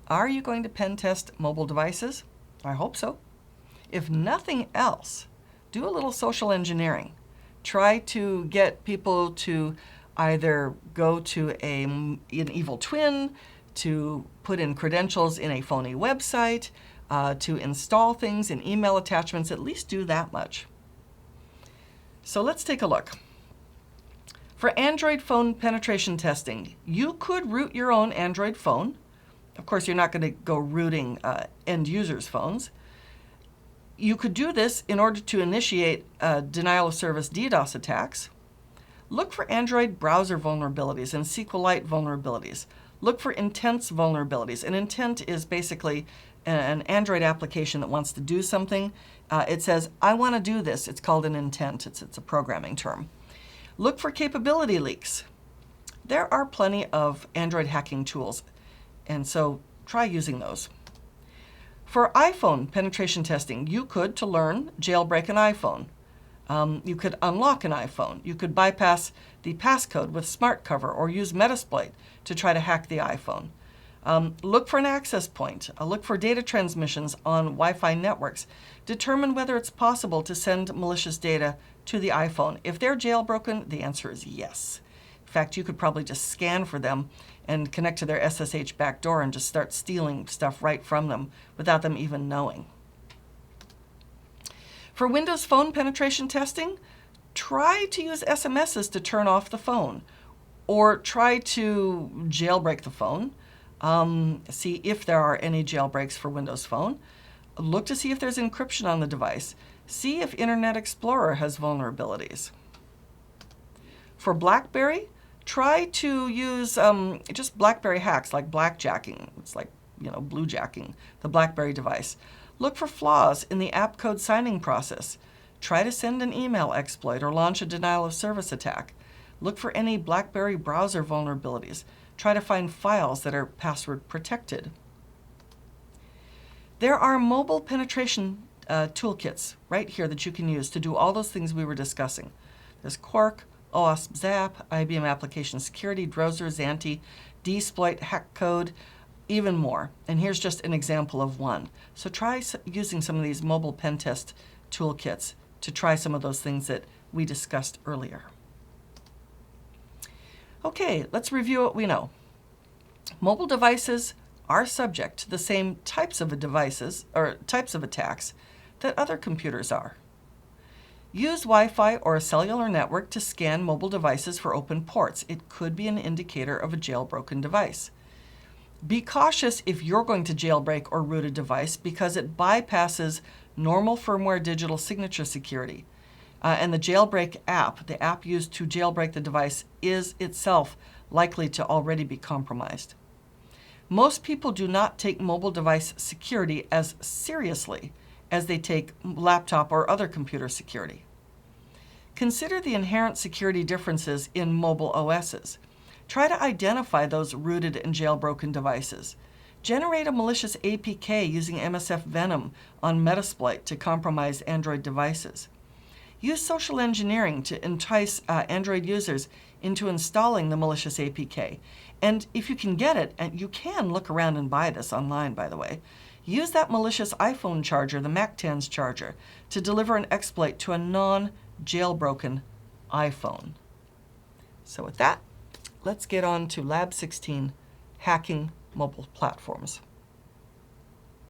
Are you going to pen test mobile devices? I hope so. If nothing else, do a little social engineering. Try to get people to either go to an evil twin, to put in credentials in a phony website, to install things in email attachments. At least do that much. So let's take a look. For Android phone penetration testing, you could root your own Android phone. Of course, you're not going to go rooting end users' phones. You could do this in order to initiate denial of service DDoS attacks. Look for Android browser vulnerabilities and SQLite vulnerabilities. Look for intents vulnerabilities. An intent is basically an Android application that wants to do something. It says, I want to do this. It's called an intent. It's a programming term. Look for capability leaks. There are plenty of Android hacking tools, and so try using those. For iPhone penetration testing, you could, to learn, jailbreak an iPhone. You could unlock an iPhone. You could bypass the passcode with SmartCover or use Metasploit to try to hack the iPhone. Look for an access point. Look for data transmissions on Wi-Fi networks. Determine whether it's possible to send malicious data to the iPhone. If they're jailbroken, the answer is yes. In fact, you could probably just scan for them and connect to their SSH backdoor and just start stealing stuff right from them without them even knowing. For Windows Phone penetration testing, try to use SMSs to turn off the phone, or try to jailbreak the phone. See if there are any jailbreaks for Windows Phone. Look to see if there's encryption on the device. See if Internet Explorer has vulnerabilities. For BlackBerry, try to use just BlackBerry hacks like blackjacking. It's like, bluejacking the BlackBerry device. Look for flaws in the app code signing process. Try to send an email exploit or launch a denial of service attack. Look for any BlackBerry browser vulnerabilities. Try to find files that are password protected. There are mobile penetration toolkits right here that you can use to do all those things we were discussing. There's Quark, OWASP Zap, IBM Application Security, Drozer, Xanti, Dsploit, Hackcode, even more. And here's just an example of one. So try using some of these mobile pen test toolkits to try some of those things that we discussed earlier. Okay, let's review what we know. Mobile devices are subject to the same types of devices or types of attacks that other computers are. Use Wi-Fi or a cellular network to scan mobile devices for open ports. It could be an indicator of a jailbroken device. Be cautious if you're going to jailbreak or root a device because it bypasses normal firmware digital signature security. And the jailbreak app, the app used to jailbreak the device, is itself likely to already be compromised. Most people do not take mobile device security as seriously as they take laptop or other computer security. Consider the inherent security differences in mobile OSs. Try to identify those rooted and jailbroken devices. Generate a malicious APK using MSF Venom on Metasploit to compromise Android devices. Use social engineering to entice Android users into installing the malicious APK. And if you can get it, and you can look around and buy this online, by the way, use that malicious iPhone charger, the MacTans charger, to deliver an exploit to a non-jailbroken iPhone. So with that, let's get on to Lab 16, Hacking Mobile Platforms.